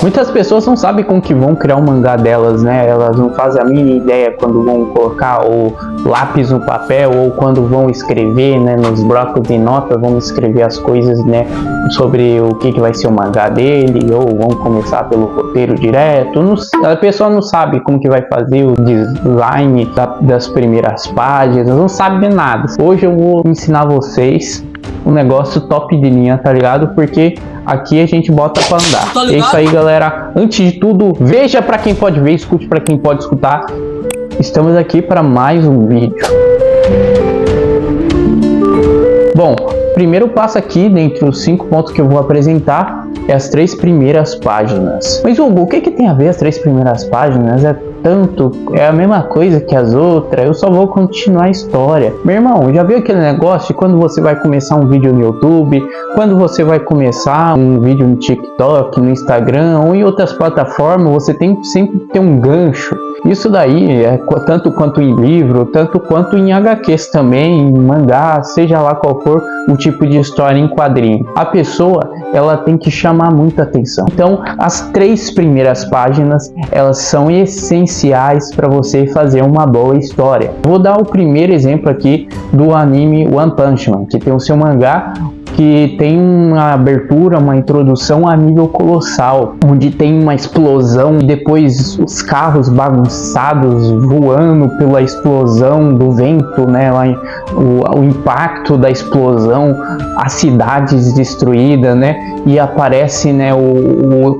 Muitas pessoas não sabem como que vão criar o mangá delas, né? Elas não fazem a mínima ideia quando vão colocar o lápis no papel ou quando vão escrever, né? Nos blocos de nota vão escrever as coisas, né? Sobre o que vai ser o mangá dele, ou vão começar pelo roteiro direto. A pessoa não sabe como que vai fazer o design das primeiras páginas, não sabe nada. Hoje eu vou ensinar vocês um negócio top de linha, tá ligado? Porque aqui a gente bota pra andar. Tá, é isso aí, galera. Antes de tudo, veja pra quem pode ver, escute pra quem pode escutar. Estamos aqui para mais um vídeo. Bom, primeiro passo aqui, dentre os 5 pontos que eu vou apresentar, é as 3 primeiras páginas. Mas Hugo, o que tem a ver as 3 primeiras páginas? É a mesma coisa que as outras, eu só vou continuar a história. Meu irmão, já viu aquele negócio de quando você vai começar um vídeo no YouTube, quando você vai começar um vídeo no TikTok, no Instagram ou em outras plataformas, você tem que sempre ter um gancho. Isso daí é tanto quanto em livro, tanto quanto em HQs também, em mangá, seja lá qual for o tipo de história em quadrinho. A pessoa, ela tem que chamar muita atenção. Então, as 3 primeiras páginas, elas são essenciais para você fazer uma boa história. Vou dar o primeiro exemplo aqui do anime One Punch Man, que tem o seu mangá, que tem uma abertura, uma introdução a nível colossal, onde tem uma explosão e depois os carros bagunçados voando pela explosão do vento, né? O impacto da explosão, as cidades destruídas, né? E aparece, né,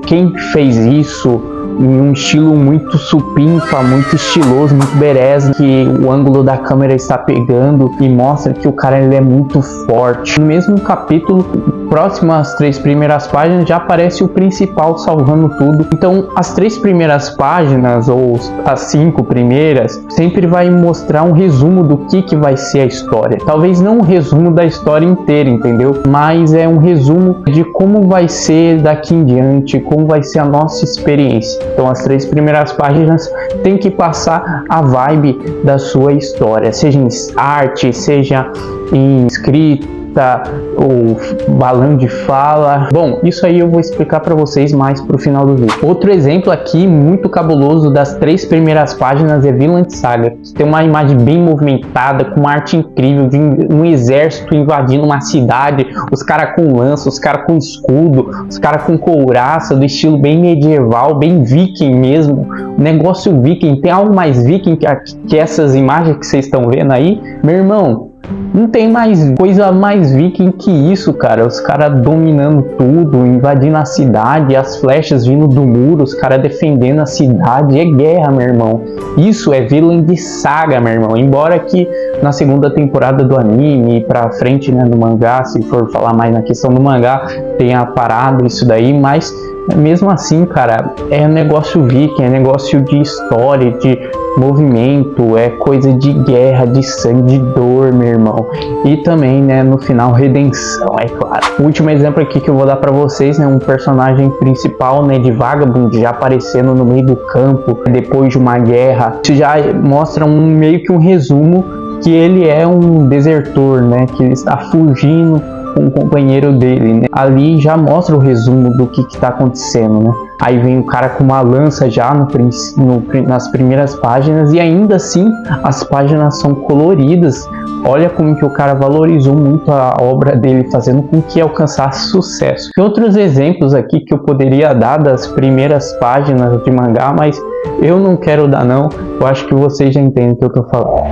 quem fez isso em um estilo muito supimpa, muito estiloso, muito badass, que o ângulo da câmera está pegando e mostra que o cara ele é muito forte. No mesmo capítulo, próximo às 3 primeiras páginas, já aparece o principal salvando tudo. Então, as 3 primeiras páginas ou as 5 primeiras sempre vai mostrar um resumo do que vai ser a história. Talvez não um resumo da história inteira, entendeu? Mas é um resumo de como vai ser daqui em diante, como vai ser a nossa experiência. Então as 3 primeiras páginas tem que passar a vibe da sua história, seja em arte, seja em escrita ou balão de fala. Bom, isso aí eu vou explicar para vocês mais pro final do vídeo. Outro exemplo aqui muito cabuloso das 3 primeiras páginas é Vinland Saga, que tem uma imagem bem movimentada, com uma arte incrível, de um exército invadindo uma cidade, os caras com lança, os caras com escudo, os caras com couraça, do estilo bem medieval, bem viking mesmo, negócio viking. Tem algo mais viking que essas imagens que vocês estão vendo aí? Meu irmão, não tem mais coisa mais viking que isso, cara. Os caras dominando tudo, invadindo a cidade, as flechas vindo do muro, os caras defendendo a cidade. É guerra, meu irmão. Isso é Vinland Saga, meu irmão. Embora que na segunda temporada do anime e pra frente, né, no mangá, se for falar mais na questão do mangá, tenha parado isso daí, mas mesmo assim, cara, é negócio viking, é negócio de história, de movimento, é coisa de guerra, de sangue, de dor, meu irmão. E também, né, no final, redenção, é claro. O último exemplo aqui que eu vou dar pra vocês, né, um personagem principal, né, de Vagabond, já aparecendo no meio do campo, depois de uma guerra. Isso já mostra meio que um resumo que ele é um desertor, né, que ele está fugindo com o companheiro dele, né? Ali já mostra o resumo do que está acontecendo, né? Aí vem o cara com uma lança já nas primeiras páginas, e ainda assim as páginas são coloridas. Olha como que o cara valorizou muito a obra dele, fazendo com que alcançasse sucesso. Tem outros exemplos aqui que eu poderia dar das primeiras páginas de mangá, mas eu não quero dar não. Eu acho que vocês já entendem o que eu tô falando.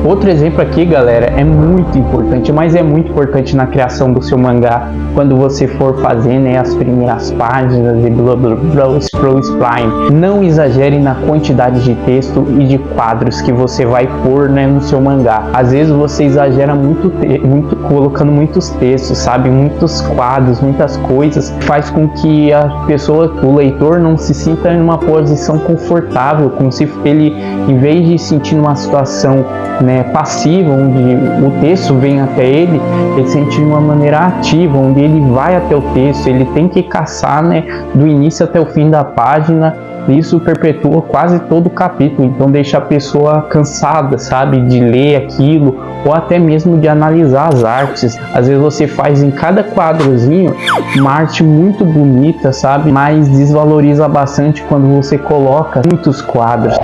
Outro exemplo aqui, galera, é muito importante, mas é muito importante na criação do seu mangá, quando você for fazer, né, as primeiras páginas e blá blá blá, spline. Não exagere na quantidade de texto e de quadros que você vai pôr, né, no seu mangá. Às vezes você exagera muito colocando muitos textos, sabe, muitos quadros, muitas coisas, faz com que a pessoa, o leitor, não se sinta em uma posição confortável, como se ele, em vez de sentir uma situação, né, passiva, onde o texto vem até ele sente de uma maneira ativa, onde ele vai até o texto, ele tem que caçar, né, do início até o fim da página Isso perpetua quase todo o capítulo, então deixa a pessoa cansada, sabe, de ler aquilo ou até mesmo de analisar as artes. Às vezes você faz em cada quadrozinho uma arte muito bonita, sabe, mas desvaloriza bastante quando você coloca muitos quadros.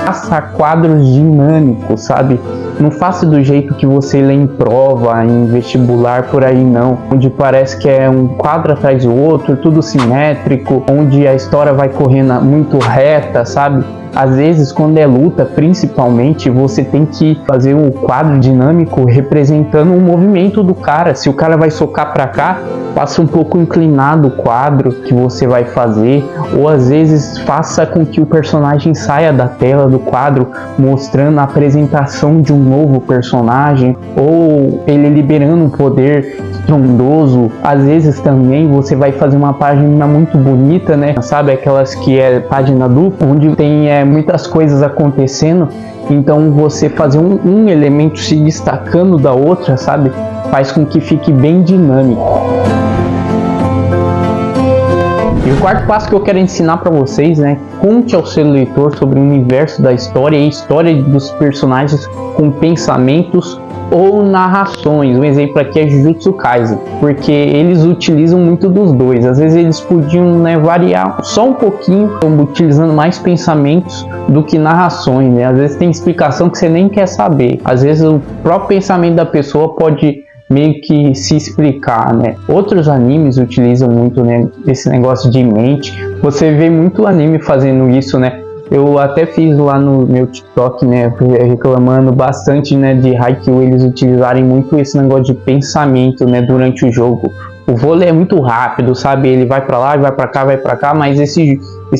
Faça quadros dinâmicos, sabe? Não faça do jeito que você lê em prova, em vestibular, por aí não. Onde parece que é um quadro atrás do outro, tudo simétrico, onde a história vai correndo muito reta, sabe? Às vezes, quando é luta, principalmente, você tem que fazer um quadro dinâmico representando o movimento do cara. Se o cara vai socar para cá, faça um pouco inclinado o quadro que você vai fazer, ou às vezes faça com que o personagem saia da tela do quadro, mostrando a apresentação de um novo personagem, ou ele liberando um poder estrondoso. Às vezes também você vai fazer uma página muito bonita, né? Sabe, aquelas que é página dupla, onde tem muitas coisas acontecendo, então você fazer um elemento se destacando da outra, sabe, faz com que fique bem dinâmico. E o quarto passo que eu quero ensinar para vocês, né, conte ao seu leitor sobre o universo da história e a história dos personagens com pensamentos ou narrações. Um exemplo aqui é Jujutsu Kaisen, porque eles utilizam muito dos dois. Às vezes eles podiam, né, variar só um pouquinho, utilizando mais pensamentos do que narrações, né? Às vezes tem explicação que você nem quer saber. Às vezes o próprio pensamento da pessoa pode meio que se explicar, né? Outros animes utilizam muito, né, esse negócio de mente. Você vê muito anime fazendo isso, né? Eu até fiz lá no meu TikTok, né, reclamando bastante, né, de Haikyuu eles utilizarem muito esse negócio de pensamento, né, durante o jogo. O vôlei é muito rápido, sabe? Ele vai pra lá, vai pra cá, mas esse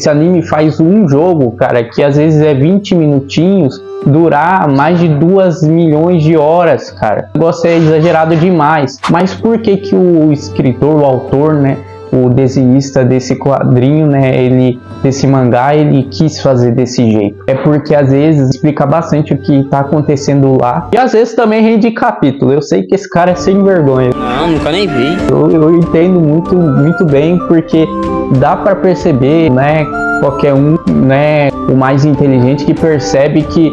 anime faz um jogo, cara, que às vezes é 20 minutinhos, durar mais de 2 milhões de horas, cara. O negócio é exagerado demais. Mas por que que o escritor, o autor, né, o desenhista desse quadrinho, né, desse mangá, ele quis fazer desse jeito? É porque às vezes explica bastante o que tá acontecendo lá, e às vezes também rende capítulo. Eu sei que esse cara é sem vergonha. Não, nunca nem vi. Eu entendo muito bem, porque dá para perceber, né, qualquer um, né, o mais inteligente que percebe que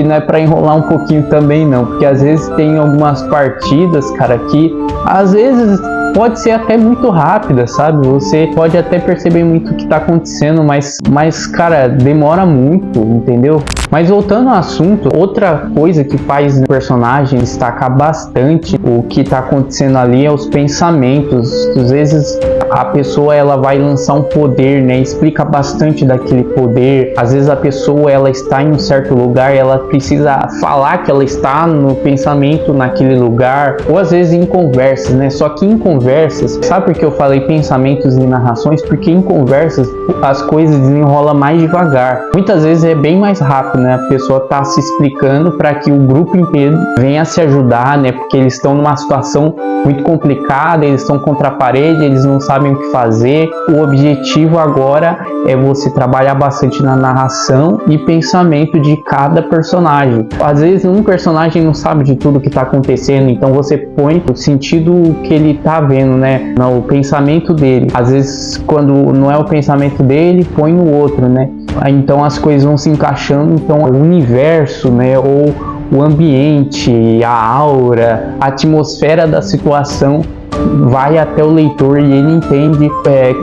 não é para enrolar um pouquinho também não, porque às vezes tem algumas partidas, cara, que às vezes pode ser até muito rápida, sabe? Você pode até perceber muito o que tá acontecendo, mas cara, demora muito, entendeu? Mas voltando ao assunto, outra coisa que faz o personagem destacar bastante o que tá acontecendo ali é os pensamentos. Às vezes a pessoa ela vai lançar um poder, né? Explica bastante daquele poder. Às vezes a pessoa ela está em um certo lugar, ela precisa falar que ela está no pensamento naquele lugar, ou às vezes em conversas, né? Só que em conversas, sabe por que eu falei pensamentos e narrações? Porque em conversas as coisas desenrolam mais devagar. Muitas vezes é bem mais rápido, né? A pessoa tá se explicando para que o grupo inteiro venha se ajudar, né? Porque eles estão numa situação muito complicada, eles estão contra a parede, eles não sabem o que fazer. O objetivo agora é você trabalhar bastante na narração e pensamento de cada personagem. Às vezes um personagem não sabe de tudo que está acontecendo, então você põe o sentido que ele está vendo, né, no pensamento dele. Às vezes quando não é o pensamento dele, põe no outro, né? Então as coisas vão se encaixando, então o universo, né, ou o ambiente, a aura, a atmosfera da situação vai até o leitor e ele entende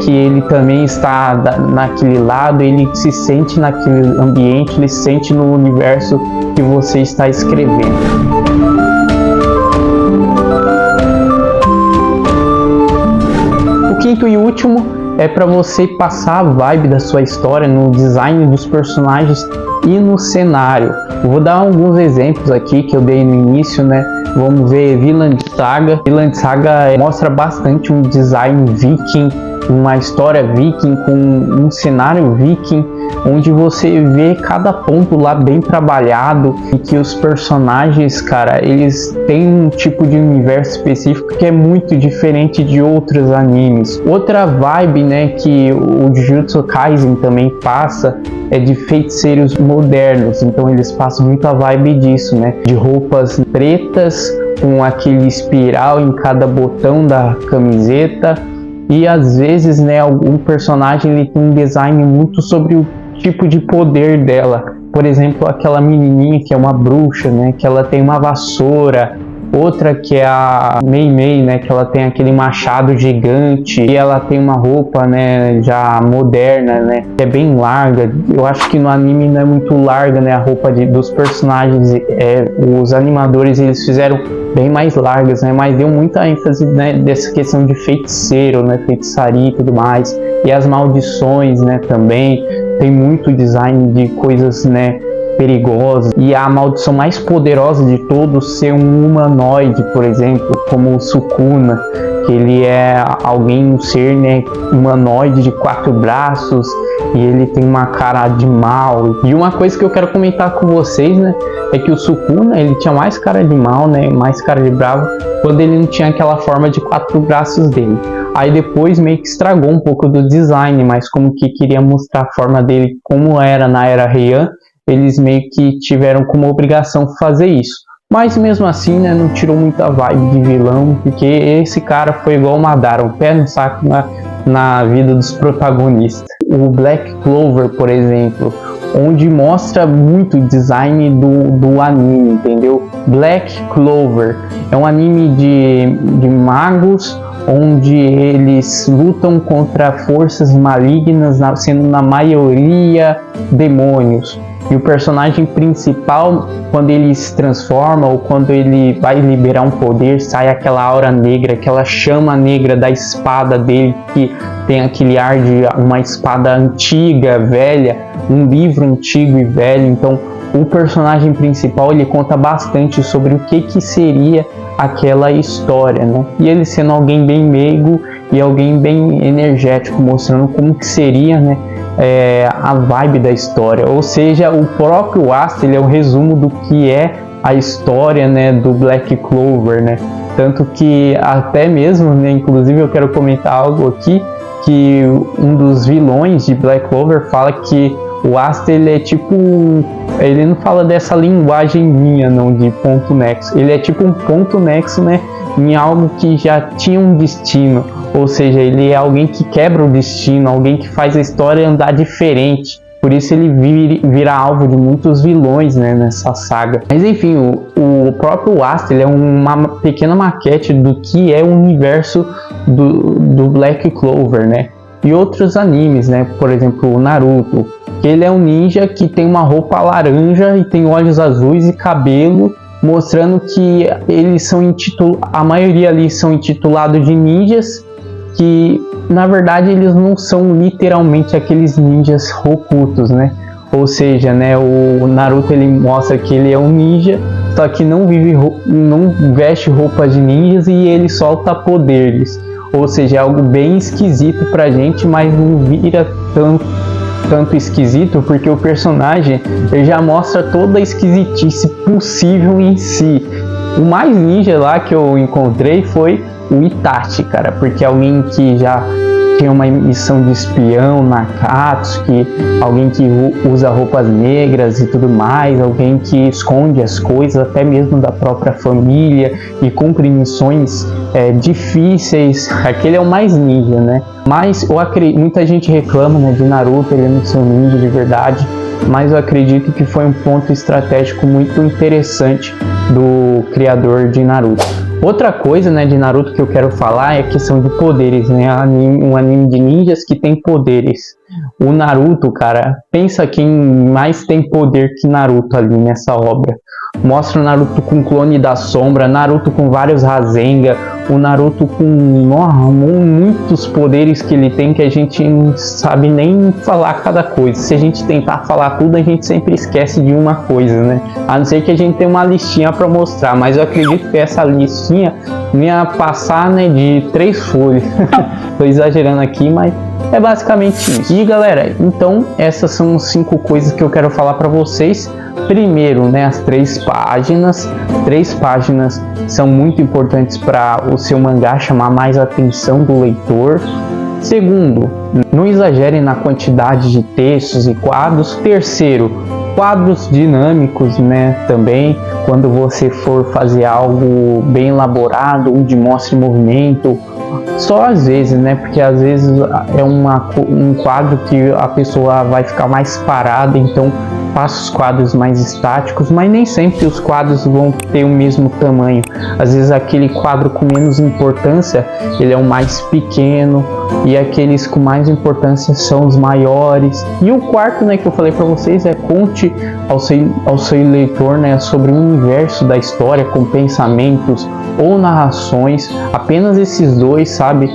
que ele também está naquele lado, ele se sente naquele ambiente, ele se sente no universo que você está escrevendo. O quinto e último é para você passar a vibe da sua história no design dos personagens e no cenário. Eu vou dar alguns exemplos aqui que eu dei no início, né? Vamos ver Vinland Saga. Vinland Saga mostra bastante um design viking, uma história viking com um cenário viking, onde você vê cada ponto lá bem trabalhado e que os personagens, cara, eles têm um tipo de universo específico que é muito diferente de outros animes. Outra vibe, né, que o Jujutsu Kaisen também passa é de feiticeiros modernos, então eles passam muito a vibe disso, né, de roupas pretas com aquele espiral em cada botão da camiseta, e às vezes, né, algum personagem ele tem um design muito sobre o tipo de poder dela. Por exemplo, aquela menininha que é uma bruxa, né, que ela tem uma vassoura. Outra que é a Mei Mei, né, que ela tem aquele machado gigante e ela tem uma roupa, né, já moderna, né, que é bem larga. Eu acho que no anime não é muito larga, né, a roupa dos personagens. Os animadores eles fizeram bem mais largas, né, mas deu muita ênfase, né, dessa questão de feiticeiro, né, feitiçaria e tudo mais. E as maldições, né, também tem muito design de coisas, né, perigosas, e a maldição mais poderosa de todos ser um humanoide, por exemplo, como o Sukuna, que ele é um ser, né, humanoide de 4 braços, e ele tem uma cara de mal. E uma coisa que eu quero comentar com vocês, né, é que o Sukuna, ele tinha mais cara de mal, né, mais cara de bravo, quando ele não tinha aquela forma de 4 braços dele. Aí depois meio que estragou um pouco do design, mas como que queria mostrar a forma dele como era na era Heian, eles meio que tiveram como obrigação fazer isso. Mas mesmo assim, né, não tirou muita vibe de vilão, porque esse cara foi igual o Madara, um pé no saco na vida dos protagonistas. O Black Clover, por exemplo, onde mostra muito o design do anime, entendeu? Black Clover é um anime de magos, onde eles lutam contra forças malignas, sendo na maioria demônios. E o personagem principal, quando ele se transforma ou quando ele vai liberar um poder, sai aquela aura negra, aquela chama negra da espada dele, que tem aquele ar de uma espada antiga, velha, um livro antigo e velho. Então o personagem principal ele conta bastante sobre o que seria aquela história, né? E ele sendo alguém bem meigo e alguém bem energético, mostrando como que seria, né, a vibe da história. Ou seja, o próprio Asta ele é um resumo do que é a história, né, do Black Clover, né? Tanto que até mesmo, né, inclusive eu quero comentar algo aqui, que um dos vilões de Black Clover fala que o Asta ele é tipo ele não fala dessa linguagem minha não, de ponto nexo, ele é tipo um ponto nexo, né, em algo que já tinha um destino. Ou seja, ele é alguém que quebra o destino, alguém que faz a história andar diferente. Por isso ele vira alvo de muitos vilões, né, nessa saga. Mas enfim, o próprio Asta ele é uma pequena maquete do que é o universo do Black Clover, né? E outros animes, né? Por exemplo, o Naruto, que ele é um ninja que tem uma roupa laranja e tem olhos azuis e cabelo, mostrando que eles são a maioria ali são intitulados de ninjas, que na verdade eles não são literalmente aqueles ninjas Hokutos, né? Ou seja, né, o Naruto ele mostra que ele é um ninja, só que não veste roupas de ninjas e ele solta poderes. Ou seja, é algo bem esquisito pra gente, mas não vira tanto esquisito, porque o personagem ele já mostra toda a esquisitice possível em si. O mais ninja lá que eu encontrei foi o Itachi, cara, porque alguém que já tinha uma missão de espião na Akatsuki, alguém que usa roupas negras e tudo mais, alguém que esconde as coisas até mesmo da própria família e cumpre missões difíceis. Aquele é o mais ninja, né? Mas muita gente reclama, né, de Naruto ele não ser um ninja de verdade, mas eu acredito que foi um ponto estratégico muito interessante do criador de Naruto. Outra coisa, né, de Naruto que eu quero falar é a questão de poderes, né? Um anime de ninjas que tem poderes. O Naruto, cara, pensa quem mais tem poder que Naruto ali nessa obra. Mostra o Naruto com clone da sombra, Naruto com vários Rasengan, o Naruto com muitos poderes que ele tem que a gente não sabe nem falar cada coisa. Se a gente tentar falar tudo, a gente sempre esquece de uma coisa, né? A não ser que a gente tenha uma listinha para mostrar, mas eu acredito que essa listinha ia passar, né, de 3 folhas. Tô exagerando aqui, mas é basicamente isso. E galera, então essas são as 5 coisas que eu quero falar para vocês. Primeiro, né, as 3 páginas. 3 páginas são muito importantes para o seu mangá chamar mais a atenção do leitor. Segundo, não exagerem na quantidade de textos e quadros. Terceiro, quadros dinâmicos, né, também, quando você for fazer algo bem elaborado, onde mostre movimento, só às vezes, né? Porque às vezes é um quadro que a pessoa vai ficar mais parada, então faço os quadros mais estáticos, mas nem sempre os quadros vão ter o mesmo tamanho. Às vezes aquele quadro com menos importância, ele é o mais pequeno, e aqueles com mais importância são os maiores. E o quarto, né, que eu falei para vocês, é conte ao seu leitor, né, sobre o universo da história, com pensamentos ou narrações. Apenas esses dois, sabe,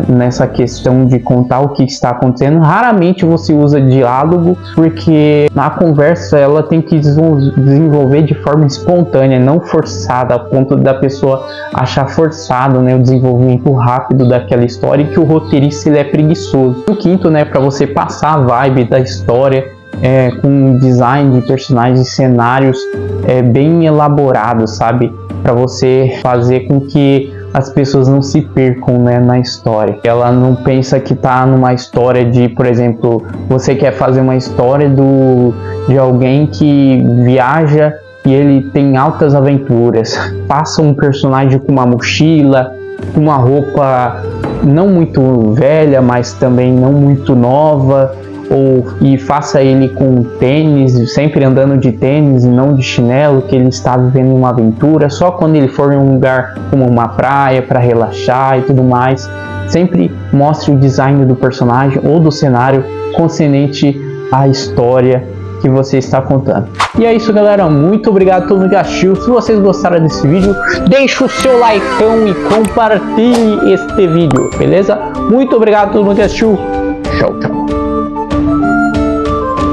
nessa questão de contar o que está acontecendo. Raramente você usa diálogo, porque na conversa ela tem que desenvolver de forma espontânea, não forçada, a ponto da pessoa achar forçado, né, o desenvolvimento rápido daquela história, e que o roteirista ele é preguiçoso. O quinto, né, para você passar a vibe da história, com design de personagens e cenários bem elaborados, sabe, para você fazer com que as pessoas não se percam, né, na história. Ela não pensa que tá numa história de, por exemplo, você quer fazer uma história de alguém que viaja e ele tem altas aventuras. Passa um personagem com uma mochila, com uma roupa não muito velha, mas também não muito nova, e faça ele com tênis, sempre andando de tênis e não de chinelo, que ele está vivendo uma aventura, só quando ele for em um lugar como uma praia para relaxar e tudo mais. Sempre mostre o design do personagem ou do cenário concernente à história que você está contando. E é isso, galera, muito obrigado a todo mundo que assistiu. Se vocês gostaram desse vídeo, deixa o seu likeão e compartilhe este vídeo, beleza? Muito obrigado a todo mundo que assistiu. Tchau, tchau.